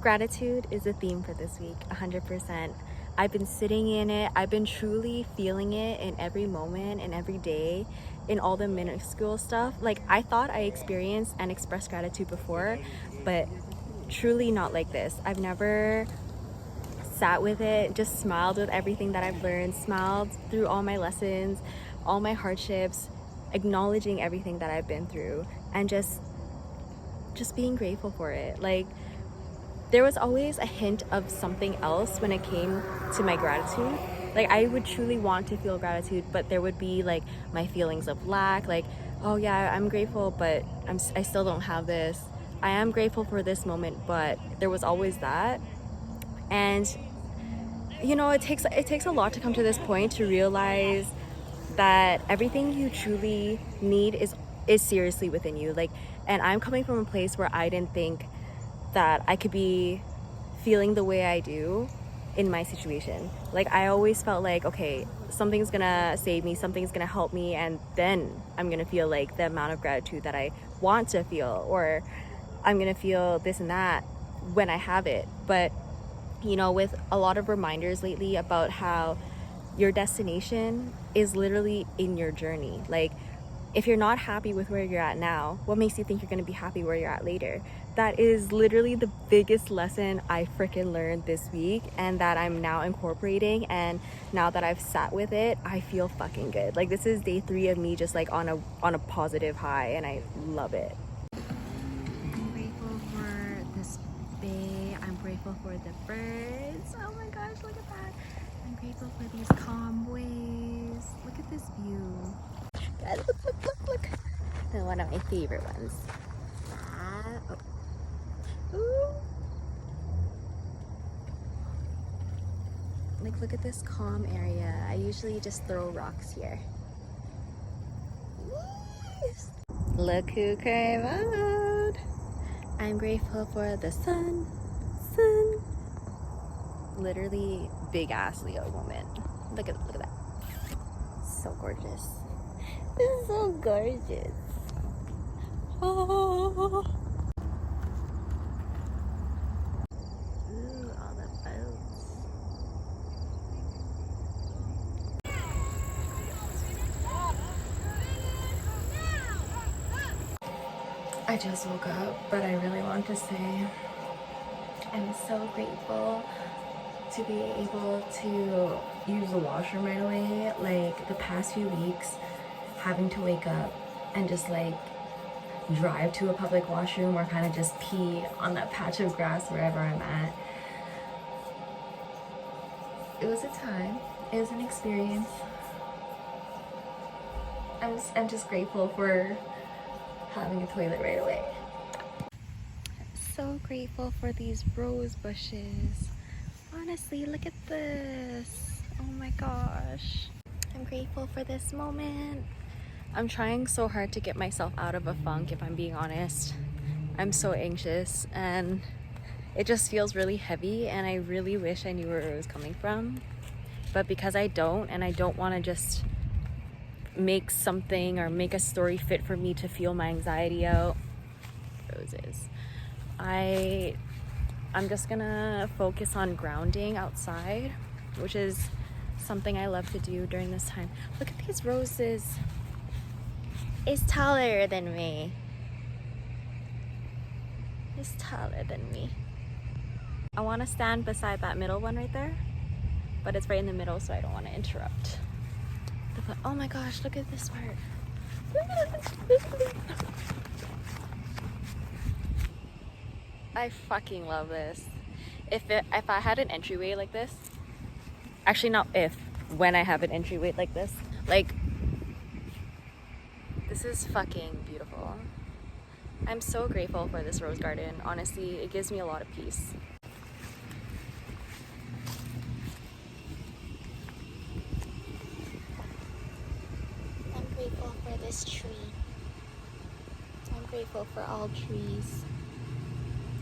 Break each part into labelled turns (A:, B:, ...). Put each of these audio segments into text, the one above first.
A: Gratitude is a theme for this week, 100%. I've been sitting in it. I've been truly feeling it in every moment and every day, in all the minuscule stuff. Like, I thought I experienced and expressed gratitude before, but truly not like this. I've never sat with it, just smiled with everything that I've learned, smiled through all my lessons, all my hardships, acknowledging everything that I've been through, and just being grateful for it. Like, there was always a hint of something else when it came to my gratitude. Like, I would truly want to feel gratitude, but there would be like my feelings of lack, like, oh yeah, I'm grateful, but I still don't have this. I am grateful for this moment, but there was always that. And you know, it takes a lot to come to this point, to realize that everything you truly need is seriously within you. Like, and I'm coming from a place where I didn't think that I could be feeling the way I do in my situation. Like, I always felt like, okay, something's gonna save me, something's gonna help me, and then I'm gonna feel like the amount of gratitude that I want to feel, or I'm gonna feel this and that when I have it. But you know, with a lot of reminders lately about how your destination is literally in your journey. Like, if you're not happy with where you're at now, what makes you think you're gonna be happy where you're at later? That is literally the biggest lesson I freaking learned this week, and that I'm now incorporating. And now that I've sat with it, I feel fucking good. Like, this is day 3 of me just like on a positive high, and I love it. I'm grateful for this bay. I'm grateful for the birds. Oh my gosh, look at that. I'm grateful for these calm waves. Look at this view. Guys, look. And one of my favorite ones. Ooh. Like, look at this calm area. I usually just throw rocks here. Look who came out. I'm grateful for the sun. Literally big ass Leo woman. Look at that. So gorgeous. This is so gorgeous. Oh. Ooh, all the boats. I just woke up, but I really want to say I'm so grateful to be able to use the washroom right away. Like, the past few weeks, having to wake up and just like drive to a public washroom, or kind of just pee on that patch of grass wherever I'm at. It was a time. It was an experience. I'm just grateful for having a toilet right away. So grateful for these rose bushes. Honestly, look at this. Oh my gosh. I'm grateful for this moment. I'm trying so hard to get myself out of a funk, if I'm being honest. I'm so anxious, and it just feels really heavy, and I really wish I knew where it was coming from. But because I don't, and I don't want to just make something or make a story fit for me to feel my anxiety out, roses. I'm just gonna focus on grounding outside, which is something I love to do during this time. Look at these roses. It's taller than me. It's taller than me. I want to stand beside that middle one right there, but it's right in the middle, so I don't want to interrupt. Oh my gosh, look at this part. I fucking love this. If I had an entryway like this, actually not if, when I have an entryway like this, like, this is fucking beautiful. I'm so grateful for this rose garden. Honestly, it gives me a lot of peace. I'm grateful for this tree. I'm grateful for all trees,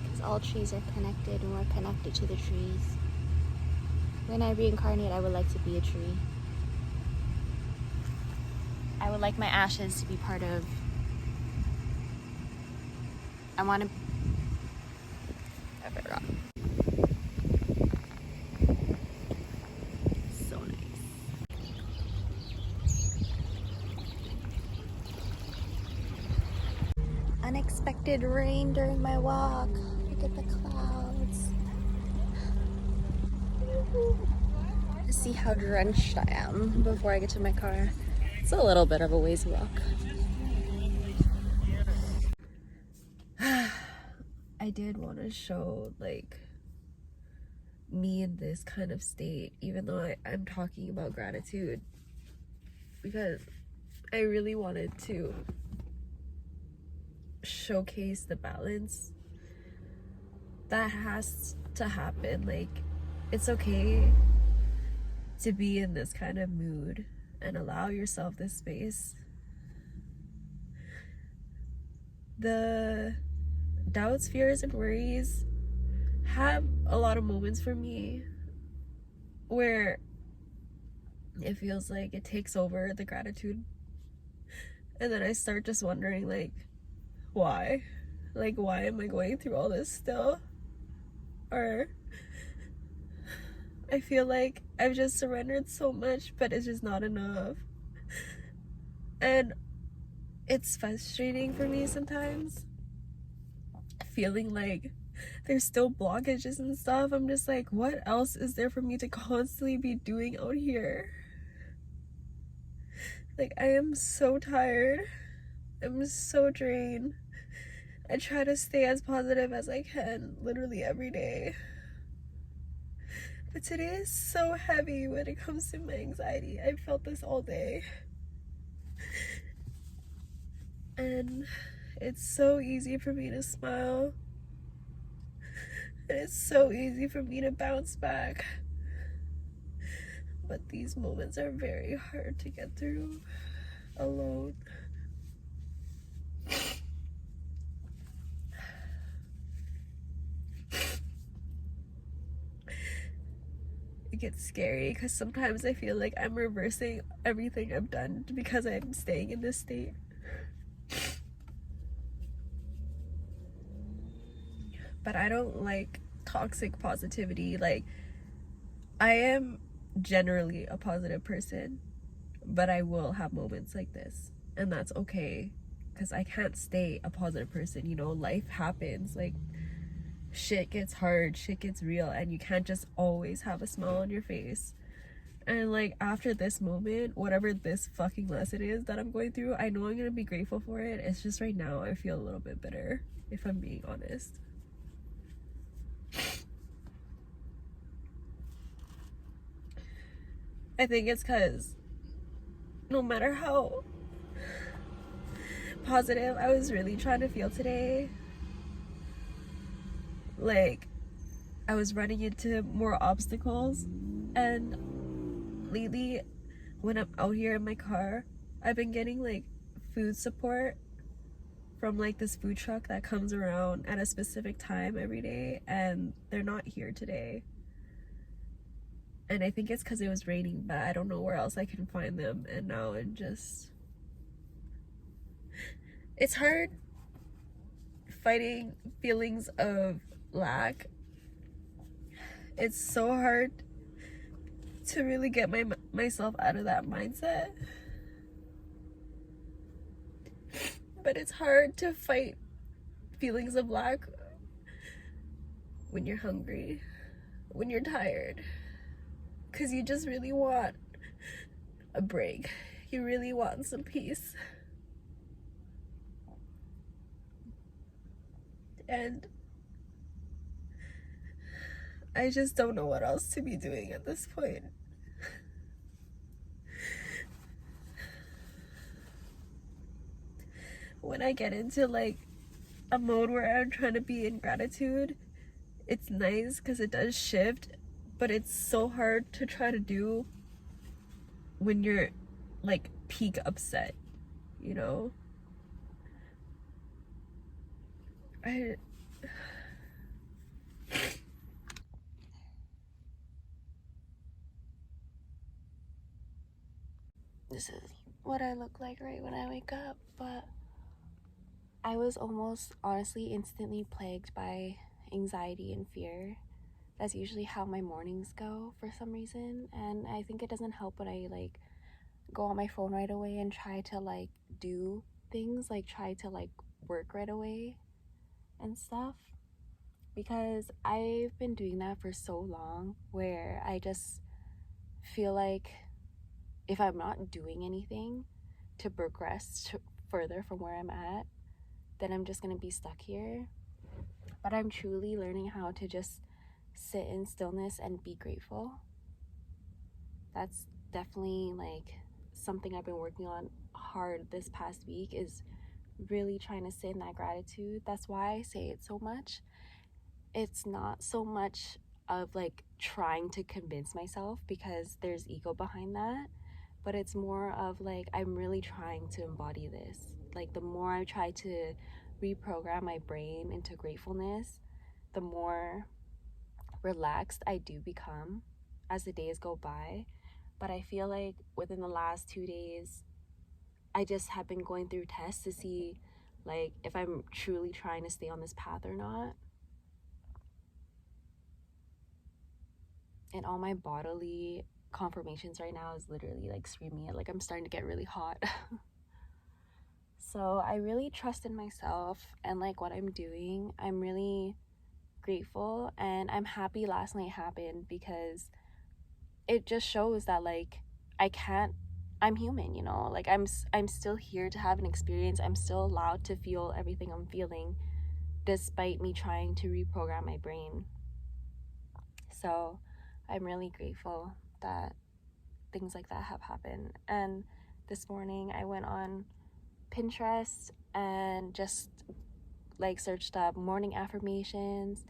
A: because all trees are connected, and we're connected to the trees. When I reincarnate, I would like to be a tree. I would like my ashes to be part of... I forgot. expected rain during my walk. Look at the clouds. See how drenched I am before I get to my car. It's a little bit of a ways walk. I did want to show like me in this kind of state, even though I'm talking about gratitude, because I really wanted to showcase the balance that has to happen. Like, it's okay to be in this kind of mood and allow yourself this space. The doubts, fears, and worries have a lot of moments for me where it feels like it takes over the gratitude, and then I start just wondering, like, why? Like, why am I going through all this still? Or I feel like I've just surrendered so much, but it's just not enough. And it's frustrating for me sometimes, feeling like there's still blockages and stuff. I'm just like, what else is there for me to constantly be doing out here? Like, I am so tired. I'm so drained. I try to stay as positive as I can, literally every day. But today is so heavy when it comes to my anxiety. I felt this all day. And it's so easy for me to smile. And it's so easy for me to bounce back. But these moments are very hard to get through alone. It gets scary because sometimes I feel like I'm reversing everything I've done because I'm staying in this state. But I don't like toxic positivity. Like, I am generally a positive person, but I will have moments like this, and that's okay, because I can't stay a positive person. You know, life happens. Like, shit gets hard, shit gets real, and you can't just always have a smile on your face. And like, after this moment, whatever this fucking lesson is that I'm going through, I know I'm gonna be grateful for it. It's just right now I feel a little bit bitter, if I'm being honest. I think it's because no matter how positive I was really trying to feel today, like, I was running into more obstacles. And lately, when I'm out here in my car, I've been getting like food support from like this food truck that comes around at a specific time every day, and they're not here today. And I think it's because it was raining, but I don't know where else I can find them. And now it's hard fighting feelings of lack. It's so hard to really get myself out of that mindset. But it's hard to fight feelings of lack when you're hungry, when you're tired, because you just really want a break. You really want some peace. And I just don't know what else to be doing at this point. When I get into like a mode where I'm trying to be in gratitude, it's nice because it does shift, but it's so hard to try to do when you're like peak upset, you know? This is what I look like right when I wake up, but I was almost honestly instantly plagued by anxiety and fear. That's usually how my mornings go for some reason, and I think it doesn't help when I like go on my phone right away and try to like do things, like try to like work right away. and stuff, because I've been doing that for so long where I just feel like if I'm not doing anything to progress further from where I'm at, then I'm just going to be stuck here. But I'm truly learning how to just sit in stillness and be grateful. That's definitely like something I've been working on hard this past week, is really trying to sit in that gratitude. That's why I say it so much. It's not so much of like trying to convince myself, because there's ego behind that, but it's more of like I'm really trying to embody this. Like the more I try to reprogram my brain into gratefulness, the more relaxed I do become as the days go by. But I feel like within the last 2 days, I just have been going through tests to see like if I'm truly trying to stay on this path or not. And all my bodily confirmations right now is literally like screaming it, like I'm starting to get really hot. So I really trust in myself and like what I'm doing. I'm really grateful, and I'm happy last night happened, because it just shows that like I'm human, you know? Like I'm still here to have an experience. I'm still allowed to feel everything I'm feeling despite me trying to reprogram my brain. So I'm really grateful that things like that have happened. And this morning I went on Pinterest and just like searched up morning affirmations,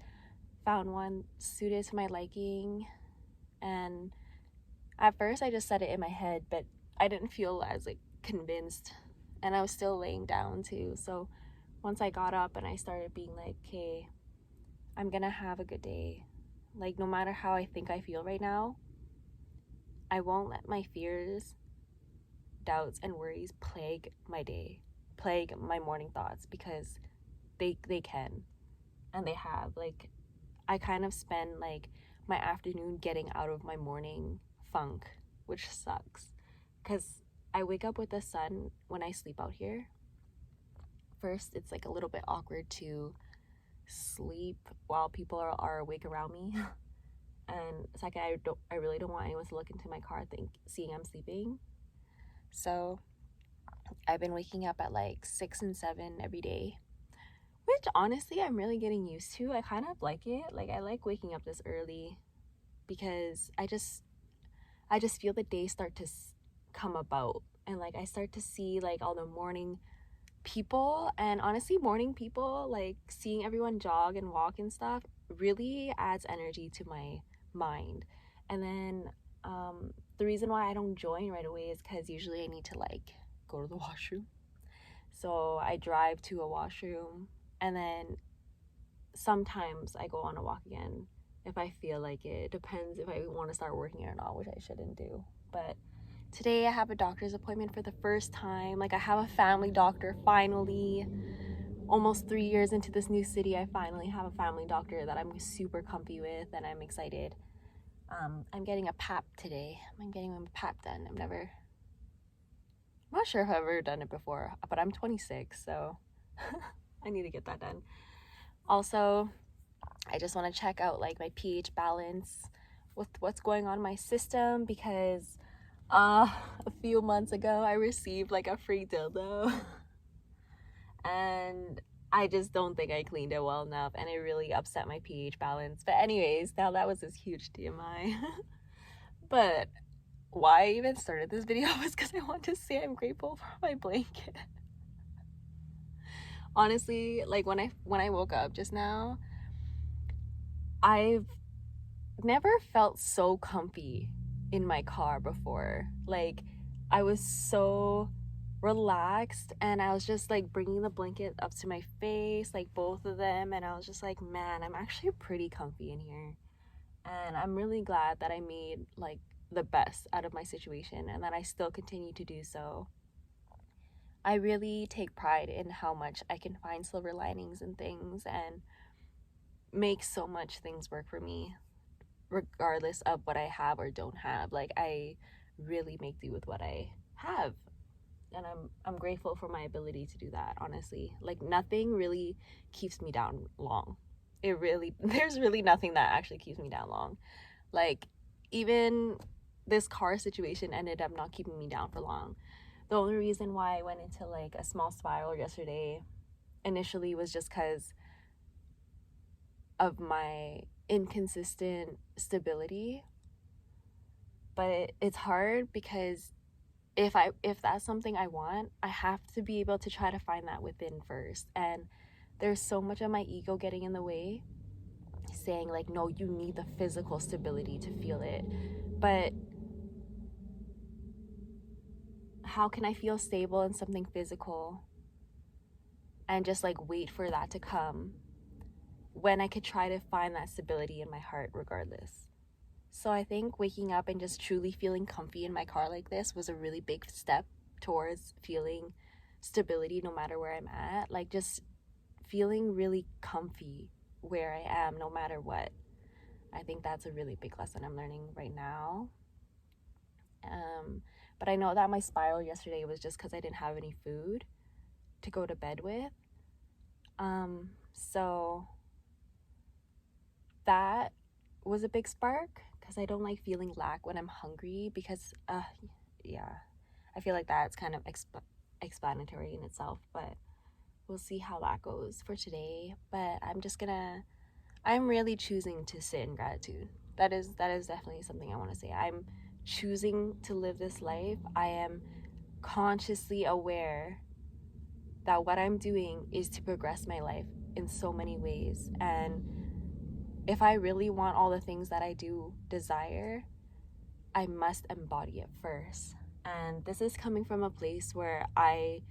A: found one suited to my liking, and at first I just said it in my head, but I didn't feel as like convinced, and I was still laying down too. So once I got up and I started being like, okay, I'm gonna have a good day. Like no matter how I think I feel right now, I won't let my fears, doubts, and worries plague my day, plague my morning thoughts, because they can, and they have. Like I kind of spend like my afternoon getting out of my morning funk, which sucks, because I wake up with the sun when I sleep out here. First, it's like a little bit awkward to sleep while people are awake around me. And second, I really don't want anyone to look into my car seeing I'm sleeping. So I've been waking up at like 6 and 7 every day, which honestly I'm really getting used to. I kind of like it. Like I like waking up this early, because I just feel the day start to come about, and like I start to see like all the morning people, and honestly morning people, like seeing everyone jog and walk and stuff really adds energy to my mind. And then the reason why I don't join right away is because usually I need to like go to the washroom, so I drive to a washroom, and then sometimes I go on a walk again if I feel like it. Depends if I want to start working or not, which I shouldn't do. But today I have a doctor's appointment for the first time. Like I have a family doctor finally. Almost 3 years into this new city, I finally have a family doctor that I'm super comfy with, and I'm excited. I'm getting a pap today. I'm getting a pap done. I'm not sure if I've ever done it before, but I'm 26, so I need to get that done. Also, I just want to check out like my pH balance with what's going on in my system, because a few months ago I received like a free dildo and I just don't think I cleaned it well enough, and it really upset my pH balance. But anyways, now that was this huge TMI. But why I even started this video was because I want to say I'm grateful for my blanket. Honestly, like when I woke up just now, I've never felt so comfy in my car before. Like I was so relaxed, and I was just like bringing the blanket up to my face, like both of them, and I was just like, man, I'm actually pretty comfy in here. And I'm really glad that I made like the best out of my situation, and that I still continue to do so. I really take pride in how much I can find silver linings in things and make so much things work for me, regardless of what I have or don't have. Like I really make do with what I have. and I'm grateful for my ability to do that, honestly. Like, nothing really keeps me down long. There's really nothing that actually keeps me down long. Like, even this car situation ended up not keeping me down for long. The only reason why I went into like a small spiral yesterday initially was just because of my inconsistent stability. But it's hard because if that's something I want, I have to be able to try to find that within first. And there's so much of my ego getting in the way, saying like, no, you need the physical stability to feel it. But how can I feel stable in something physical and just like wait for that to come when I could try to find that stability in my heart regardless? So I think waking up and just truly feeling comfy in my car like this was a really big step towards feeling stability no matter where I'm at. Like, just feeling really comfy where I am no matter what. I think that's a really big lesson I'm learning right now. But I know that my spiral yesterday was just because I didn't have any food to go to bed with. So that was a big spark, because I don't like feeling lack when I'm hungry, because yeah, I feel like that's kind of explanatory in itself, but we'll see how that goes for today. But I'm really choosing to sit in gratitude. That is definitely something I want to say. I'm choosing to live this life. I am consciously aware that what I'm doing is to progress my life in so many ways. And if I really want all the things that I do desire, I must embody it first. And this is coming from a place where I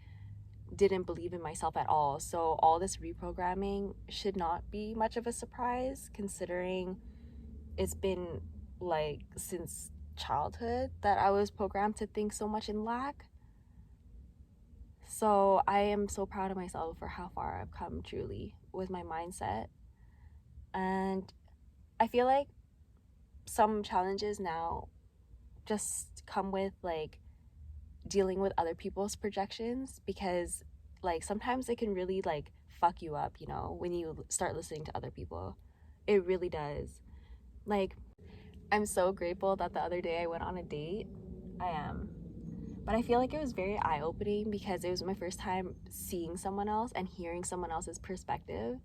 A: didn't believe in myself at all. So all this reprogramming should not be much of a surprise, considering it's been like since childhood that I was programmed to think so much in lack. So I am so proud of myself for how far I've come truly with my mindset. And I feel like some challenges now just come with like dealing with other people's projections, because like sometimes it can really like fuck you up, you know, when you start listening to other people. It really does. Like, I'm so grateful that the other day I went on a date. I am. But I feel like it was very eye-opening because it was my first time seeing someone else and hearing someone else's perspective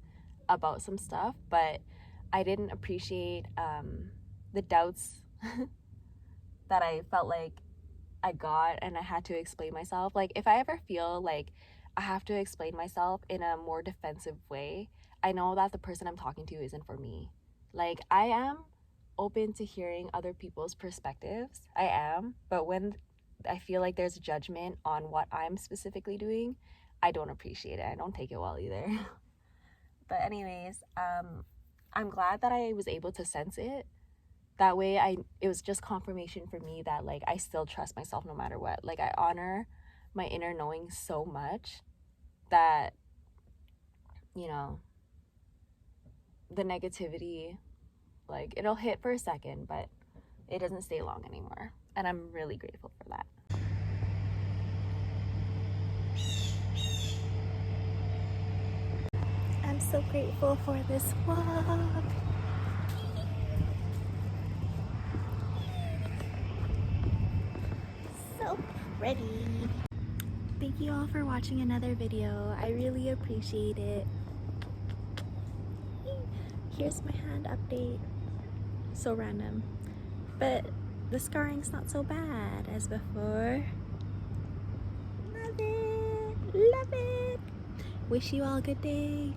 A: about some stuff. But I didn't appreciate the doubts that I felt like I got, and I had to explain myself. Like, if I ever feel like I have to explain myself in a more defensive way, I know that the person I'm talking to isn't for me. Like, I am open to hearing other people's perspectives. I am. But when I feel like there's judgment on what I'm specifically doing, I don't appreciate it. I don't take it well either. But anyways, I'm glad that I was able to sense it. That way it was just confirmation for me that like I still trust myself no matter what. Like, I honor my inner knowing so much that, you know, the negativity, like, it'll hit for a second, but it doesn't stay long anymore. And I'm really grateful for that. I'm so grateful for this walk. So pretty. Thank you all for watching another video. I really appreciate it. Here's my hand update. So random. But the scarring's not so bad as before. Love it. Love it. Wish you all a good day.